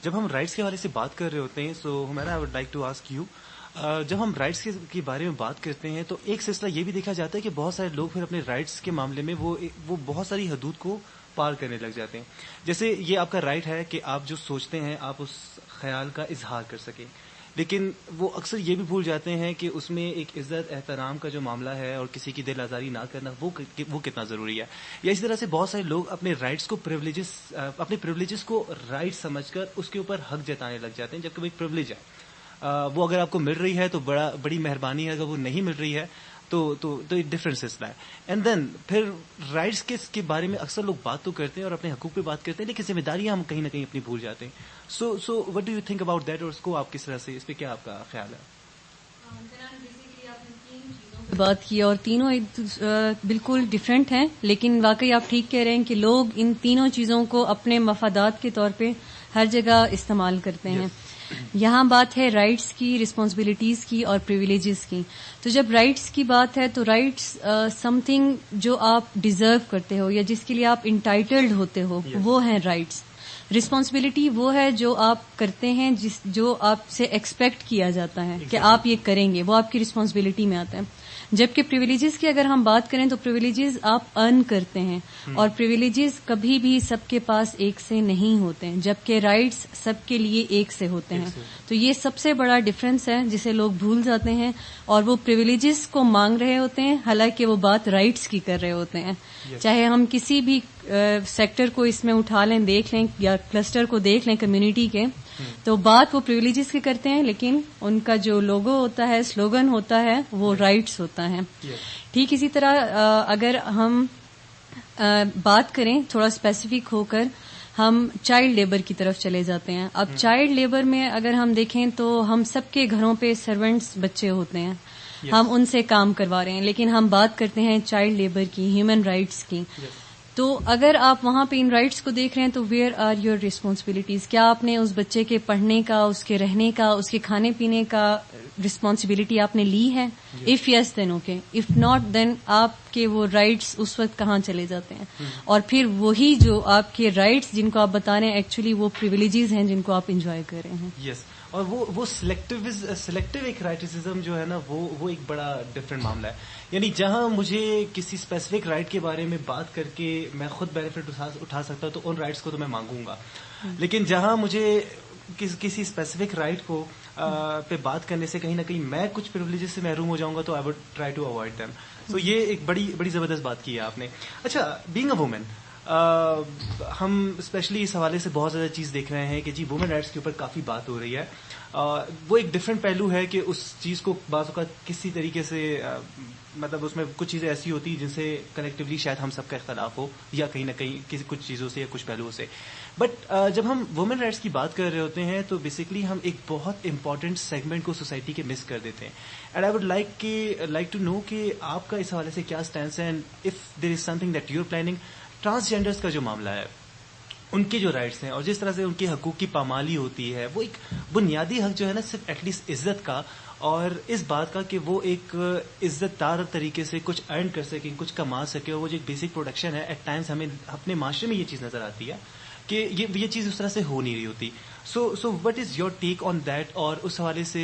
جب ہم رائٹس کے حوالے سے بات کر رہے ہوتے ہیں سو ہمارا I would like to ask you, جب ہم رائٹس کے بارے میں بات کرتے ہیں تو ایک سلسلہ یہ بھی دیکھا جاتا ہے کہ بہت سارے لوگ پھر اپنے رائٹس کے معاملے میں وہ بہت ساری حدود کو پار کرنے لگ جاتے ہیں. جیسے یہ آپ کا رائٹ ہے کہ آپ جو سوچتے ہیں آپ اس خیال کا اظہار کر سکیں، لیکن وہ اکثر یہ بھی بھول جاتے ہیں کہ اس میں ایک عزت احترام کا جو معاملہ ہے اور کسی کی دل آزاری نہ کرنا وہ کتنا ضروری ہے. یا اسی طرح سے بہت سارے لوگ اپنے رائٹس کو اپنے پریولیجز کو رائٹ سمجھ کر اس کے اوپر حق جتانے لگ جاتے ہیں، جبکہ وہ ایک پریولیج ہے. وہ اگر آپ کو مل رہی ہے تو بڑی مہربانی ہے، اگر وہ نہیں مل رہی ہے تو ایک ڈفرنٹ سلسلہ ہے. اینڈ دین پھر رائٹس کے بارے میں اکثر لوگ بات تو کرتے ہیں اور اپنے حقوق پہ بات کرتے ہیں، لیکن ذمہ داریاں ہم کہیں نہ کہیں اپنی بھول جاتے ہیں. So what do you think about that, اور اس کو آپ کس طرح سے، اس پہ کیا آپ کا خیال ہے؟ بات کی اور تینوں بالکل ڈفرینٹ ہیں، لیکن واقعی آپ ٹھیک کہہ رہے ہیں کہ لوگ ان تینوں چیزوں کو اپنے مفادات کے طور پہ ہر جگہ استعمال کرتے ہیں. یہاں بات ہے رائٹس کی، رسپانسبلٹیز کی اور پریویلیجز کی. تو جب رائٹس کی بات ہے تو رائٹس سم تھنگ جو آپ ڈیزرو کرتے ہو یا جس کے لیے آپ انٹائٹلڈ ہوتے ہو وہ ہیں رائٹس. رسپانسبلٹی وہ ہے جو آپ کرتے ہیں، جو آپ سے ایکسپیکٹ کیا جاتا ہے کہ آپ یہ کریں گے، وہ آپ کی رسپانسبلٹی میں آتا ہے. جبکہ پریویلیجز کی اگر ہم بات کریں تو پریویلیجز آپ ارن کرتے ہیں، اور پریویلیجز کبھی بھی سب کے پاس ایک سے نہیں ہوتے ہیں، جبکہ رائٹس سب کے لیے ایک سے ہوتے ہیں. تو یہ سب سے بڑا ڈفرنس ہے جسے لوگ بھول جاتے ہیں، اور وہ پریویلیجز کو مانگ رہے ہوتے ہیں حالانکہ وہ بات رائٹس کی کر رہے ہوتے ہیں. چاہے ہم کسی بھی سیکٹر کو اس میں اٹھا لیں، دیکھ لیں، یا کلسٹر کو دیکھ لیں کمیونٹی کے، تو بات وہ پریویلیجز کی کرتے ہیں، لیکن ان کا جو لوگو ہوتا ہے، سلوگن ہوتا ہے، وہ رائٹس ہوتا ہے. ٹھیک اسی طرح اگر ہم بات کریں تھوڑا اسپیسیفک ہو کر، ہم چائلڈ لیبر کی طرف چلے جاتے ہیں. اب چائلڈ لیبر میں اگر ہم دیکھیں تو ہم سب کے گھروں پہ سرونٹس بچے ہوتے ہیں، ہم ان سے کام کروا رہے ہیں، لیکن ہم بات کرتے ہیں چائلڈ لیبر کی، ہیومن رائٹس کی. تو اگر آپ وہاں پہ ان رائٹس کو دیکھ رہے ہیں تو ویئر آر یور ریسپانسبلٹیز؟ کیا آپ نے اس بچے کے پڑھنے کا، اس کے رہنے کا، اس کے کھانے پینے کا رسپانسبلٹی آپ نے لی ہے؟ If yes then okay, if not then آپ کے وہ رائٹس اس وقت کہاں چلے جاتے ہیں؟ اور پھر وہی جو آپ کے رائٹس جن کو آپ بتا رہے ہیں ایکچولی وہ پریویلیجز ہیں جن کو آپ انجوائے کر رہے ہیں. یس، اور وہ سلیکٹو ایک رائٹسزم جو ہے نا وہ ایک بڑا ڈفرینٹ معاملہ ہے. یعنی جہاں مجھے کسی اسپیسیفک رائٹ کے بارے میں بات کر کے میں خود بینیفٹ اٹھا سکتا ہوں تو ان رائٹس کو تو میں مانگوں گا، لیکن جہاں مجھے کسی اسپیسیفک رائٹ کو پہ بات کرنے سے کہیں نہ کہیں میں کچھ پریولیجز سے محروم ہو جاؤں گا تو I would try to avoid them. So یہ ایک بڑی زبردست بات کی ہے آپ نے. اچھا، بینگ اے وومن، ہم اسپیشلی اس حوالے سے بہت زیادہ چیز دیکھ رہے ہیں کہ جی وومن رائٹس کے اوپر کافی بات ہو رہی ہے. وہ ایک ڈفرینٹ پہلو ہے کہ اس چیز کو بعض اوقات کسی طریقے سے مطلب اس میں کچھ چیزیں ایسی ہوتی ہیں جن سے کنیکٹیولی شاید ہم سب کا اختلاف ہو، یا کہیں نہ کہیں کچھ چیزوں سے یا کچھ پہلوؤں سے. بٹ جب ہم وومن رائٹس کی بات کر رہے ہوتے ہیں تو بیسکلی ہم ایک بہت امپورٹنٹ سیگمنٹ کو سوسائٹی کے مس کر دیتے ہیں. And I would like to know کہ آپ کا اس حوالے سے کیا اسٹینس ہے، and if there is some thing that you are planning. Transgenders کا جو معاملہ ہے، ان کے جو رائٹس ہیں اور جس طرح سے ان کے حقوق کی پامالی ہوتی ہے، وہ ایک بنیادی حق جو ہے نا صرف ایٹ لیسٹ عزت کا، اور اس بات کا کہ وہ ایک عزت دار طریقے سے کچھ ارن کر سکیں، کچھ کما سکے، اور وہ جو ایک بیسک پروڈکشن ہے. ایٹ ٹائمز ہمیں اپنے معاشرے میں یہ چیز نظر آتی ہے کہ یہ چیز اس طرح سے ہو نہیں رہی ہوتی. So what is your take on that, اور اس حوالے سے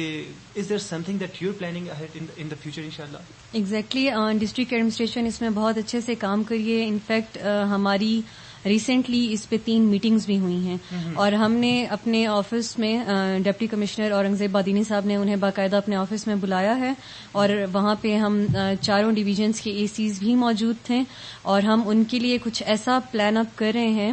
is there something that you are planning ahead in the future انشاءاللہ؟ ایگزیکٹلی، ڈسٹرکٹ ایڈمنسٹریشن اس میں بہت اچھے سے کام کریے. انفیکٹ ہماری ریسنٹلی اس پہ 3 میٹنگز بھی ہوئی ہیں، اور ہم نے اپنے آفس میں ڈپٹی کمشنر اورنگزیب بادینی صاحب نے انہیں باقاعدہ اپنے آفس میں بلایا ہے، اور وہاں پہ ہم 4 ڈویژنس کے ACs بھی موجود تھے، اور ہم ان کے لیے کچھ ایسا پلان اپ کر رہے ہیں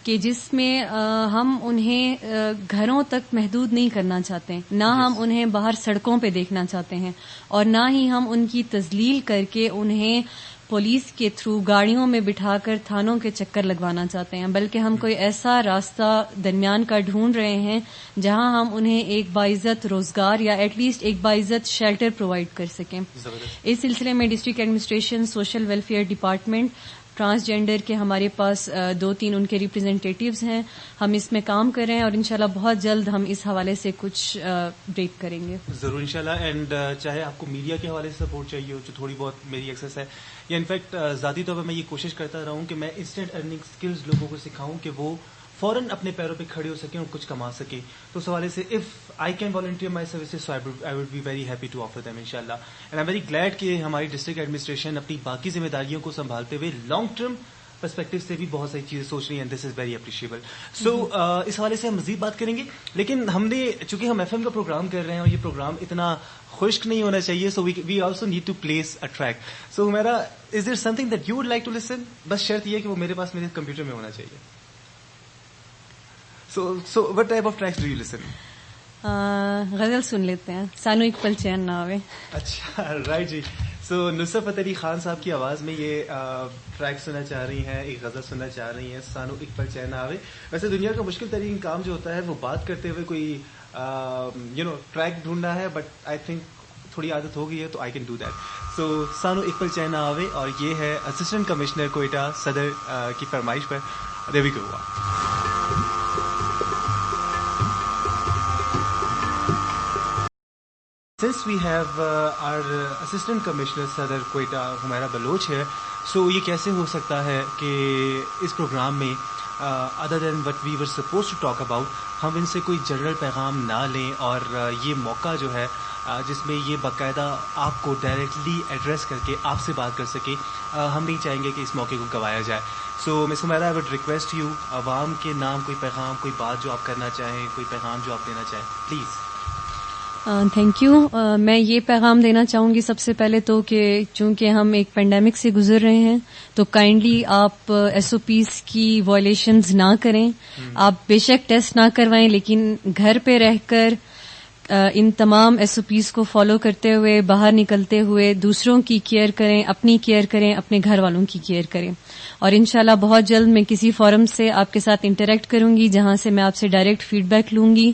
کہ جس میں ہم انہیں گھروں تک محدود نہیں کرنا چاہتے، نہ ہم انہیں باہر سڑکوں پہ دیکھنا چاہتے ہیں، اور نہ ہی ہم ان کی تذلیل کر کے انہیں پولیس کے تھرو گاڑیوں میں بٹھا کر تھانوں کے چکر لگوانا چاہتے ہیں، بلکہ ہم کوئی ایسا راستہ درمیان کا ڈھونڈ رہے ہیں جہاں ہم انہیں ایک باعزت روزگار یا ایٹ لیسٹ ایک باعزت شیلٹر پرووائڈ کر سکیں. اس سلسلے میں district administration, social welfare department, transgender کے ہمارے پاس 2-3 ان کے ریپرزینٹیٹیوز ہیں، ہم اس میں کام کر رہے ہیں، اور انشاءاللہ بہت جلد ہم اس حوالے سے کچھ بریک کریں گے ضرور انشاءاللہ. اینڈ چاہے آپ کو میڈیا کے حوالے سے سپورٹ چاہیے ہو، جو تھوڑی بہت میری ایکسس ہے، یا انفیکٹ ذاتی طور پر میں یہ کوشش کرتا رہا ہوں کہ میں انسٹنٹ ارننگ اسکلز لوگوں کو سکھاؤں کہ وہ فوراً اپنے پیروں پہ کھڑے ہو سکیں اور کچھ کما سکیں. تو اس حوالے سے if I can volunteer my services so I would be very happy to offer them انشاءاللہ. اینڈ آئی ویری گلیڈ کہ ہماری ڈسٹرکٹ ایڈمنسٹریشن اپنی باقی ذمہ داریوں کو سنبھالتے ہوئے لانگ ٹرم پرسپیکٹو سے بھی بہت ساری چیزیں سوچ رہی ہیں. دس از ویری اپریشیبل. سو اس حوالے سے ہم مزید بات کریں گے, لیکن ہم نے چونکہ ہم ایف ایم کا پروگرام کر رہے ہیں اور یہ پروگرام اتنا خشک نہیں ہونا چاہیے, so we also need to place a track. So میرا is there something that you would like to listen, بس شرط یہ کہ وہ میرے پاس میرے کمپیوٹر میں ہونا چاہیے. So what type of tracks do you listen? غزل سن لیتے ہیں, سانو ایک پل چین نہ آوے. اچھا رائٹ جی. سو نصرت فتح علی خان صاحب کی آواز میں یہ ٹریک سننا چاہ رہی ہیں, ایک غزل سننا چاہ رہی ہیں, سانو ایک پل چین نہ آوے. ویسے دنیا کا مشکل ترین کام جو ہوتا ہے وہ بات کرتے ہوئے کوئی ٹریک ڈھونڈنا ہے, بٹ آئی تھنک تھوڑی عادت ہو گئی ہے تو آئی کین ڈو دیٹ. سو سانو ایک پل چین نہ آوے, اور یہ ہے اسسٹنٹ کمشنر کوئٹہ صدر کی فرمائش پر. دیر وی گو. Since we have our Assistant Commissioner Sadr Quetta Humaira Baloch ہے, so یہ کیسے ہو سکتا ہے کہ اس پروگرام میں other than what we were supposed to talk about ہم ان سے کوئی جنرل پیغام نہ لیں, اور یہ موقع جو ہے جس میں یہ باقاعدہ آپ کو ڈائریکٹلی ایڈریس کر کے آپ سے بات کر سکے, ہم نہیں چاہیں گے کہ اس موقع کو گوایا جائے. So miss Humaira, I would request you, عوام کے نام کوئی پیغام, کوئی بات جو آپ کرنا چاہیں, کوئی پیغام جو آپ دینا چاہیں, پلیز. Thank you. میں یہ پیغام دینا چاہوں گی سب سے پہلے تو کہ چونکہ ہم ایک پینڈیمک سے گزر رہے ہیں تو کائنڈلی آپ ایس او پیز کی وائلیشنز نہ کریں. آپ بے شک ٹیسٹ نہ کروائیں, لیکن گھر پہ رہ کر ان تمام ایس او پیز کو فالو کرتے ہوئے باہر نکلتے ہوئے دوسروں کی کیئر کریں, اپنی کیئر کریں, اپنے گھر والوں کی کیئر کریں. اور انشاءاللہ بہت جلد میں کسی فورم سے آپ کے ساتھ انٹریکٹ کروں گی جہاں سے میں آپ سے ڈائریکٹ فیڈ بیک لوں گی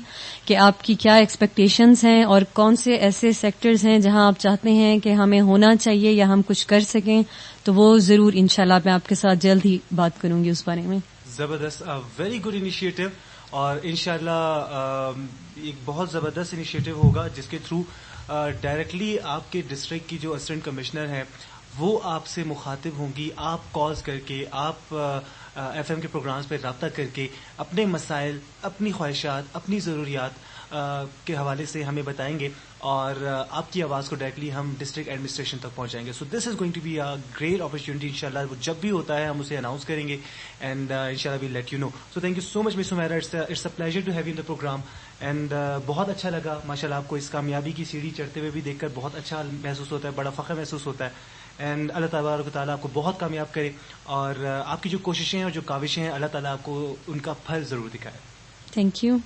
کہ آپ کی کیا ایکسپیکٹیشنز ہیں اور کون سے ایسے سیکٹرز ہیں جہاں آپ چاہتے ہیں کہ ہمیں ہونا چاہیے یا ہم کچھ کر سکیں, تو وہ ضرور انشاءاللہ میں آپ کے ساتھ جلد ہی بات کروں گی اس بارے میں. زبردست, ویری گڈ انیشیٹو, اور انشاءاللہ ایک بہت زبردست انیشیٹو ہوگا جس کے تھرو ڈائریکٹلی آپ کے ڈسٹرکٹ کی جو اسسٹنٹ کمشنر ہیں وہ آپ سے مخاطب ہوں گی. آپ کالز کر کے, آپ ایف ایم کے پروگرامز پہ رابطہ کر کے اپنے مسائل, اپنی خواہشات, اپنی ضروریات کے حوالے سے ہمیں بتائیں گے, اور آپ کی آواز کو ڈائریکٹلی ہم ڈسٹرکٹ ایڈمنسٹریشن تک پہنچائیں گے. So this is going to be a great opportunity. انشاءاللہ وہ جب بھی ہوتا ہے ہم اسے اناؤنس کریں گے, اینڈ انشاءاللہ we let you know. So thank you so much miss Humaira, it's a pleasure to have you in the programme. And بہت اچھا لگا ماشاءاللہ آپ کو اس کامیابی کی سیڑھی چڑھتے ہوئے بھی دیکھ کر بہت اچھا محسوس ہوتا ہے, بڑا فخر محسوس ہوتا ہے. اینڈ اللہ تبارک و تعالیٰ آپ کو بہت کامیاب کرے, اور آپ کی جو کوششیں ہیں اور جو کاوشیں ہیں اللہ تعالیٰ آپ کو ان کا پھل ضرور دکھائے. Thank you.